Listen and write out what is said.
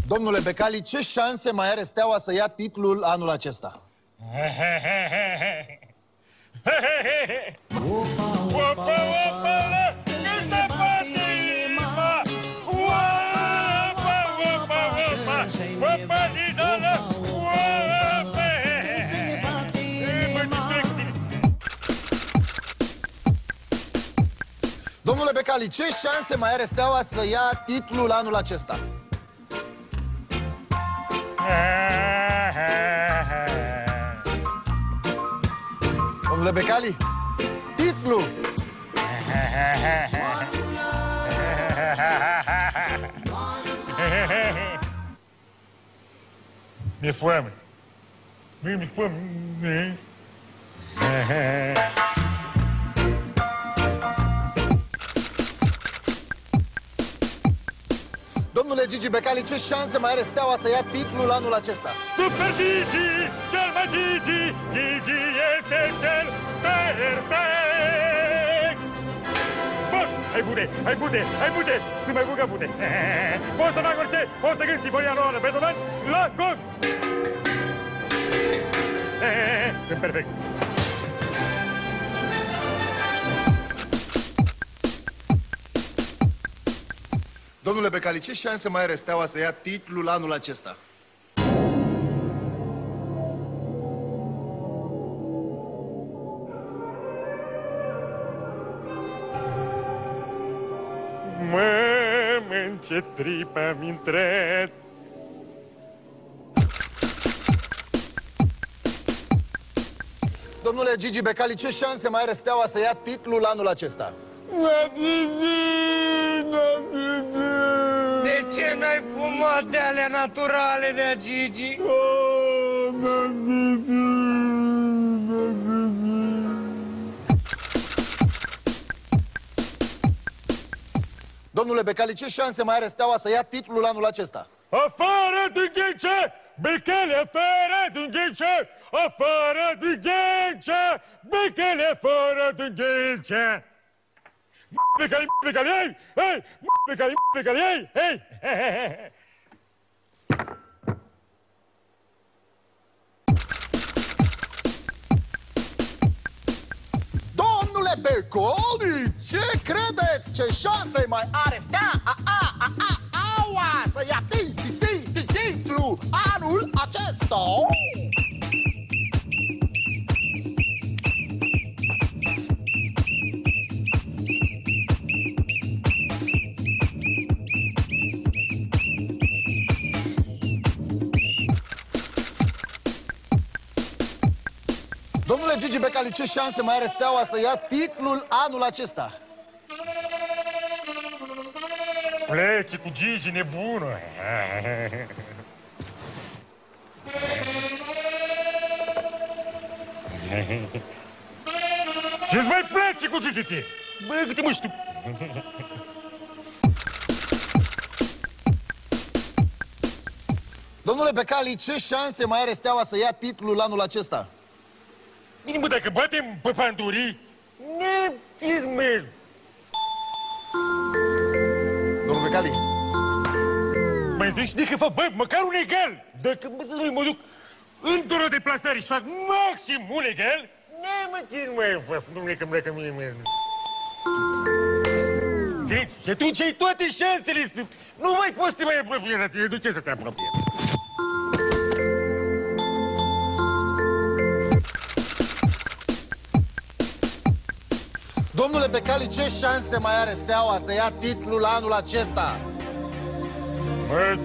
Domnule Becali, ce șanse mai are Steaua să ia titlul anul acesta? Domnule Becali, ce șanse mai are Steaua să ia titlul anul acesta? Domnule Becali, titlul! Mi-e foame. Mi-e foame. Domnule Gigi Becali, ce șanse mai are Steaua să ia titlul anul acesta? Super Gigi, cel mai Gigi, Gigi este cel perfect! Box, hai bune, hai bune, hai bune, sunt mai bun ca bune. Pot să fac orice, pot să gând sinfonia nouă de Beethoven la gong! Sunt perfect. Domnule Becali, ce șanse mai are Steaua să ia titlul anul acesta? Mamă, ce tripă am intrat! Domnule Gigi Becali, ce șanse mai are Steaua să ia titlul anul acesta? De ce n-ai fumat de alea naturale, nea Gigi? Domnule Becali, ce șanse mai are Steaua să ia titlul anul acesta? Afară din Ghincea! Becali, afară din Ghincea! Afară din Ghincea! Becali, afară din Ghincea! Becali, Becali, ei! Ei! Becali, Becali, ei! Ei! Domnule Becali, ce credeți? Ce șanse mai are Steaua să ia titlul anul acesta? Domnule Gigi Becali, ce șanse mai are Steaua să ia titlul anul acesta? Pleci cu Gigi, nebună! Și-ți mai pleci cu Gigi ție! Bă, câte mă știu! Domnule Becali, ce șanse mai are Steaua să ia titlul anul acesta? Bine, bă, dacă batem pe pandurii, ne fiți, mă! Domnul Becali. Mai zici de că fac, bă, măcar un egal! Dacă mă duc într-o deplasare și fac maxim un egal, ne mă țin, mă, domnule, că-mi dă mie, mă. Și atunci ai toate șansele, nu mai poți să te mai apropii, de ce să te apropie? Domnule Becali, ce șanse mai are Steaua să ia titlul anul acesta? Mă,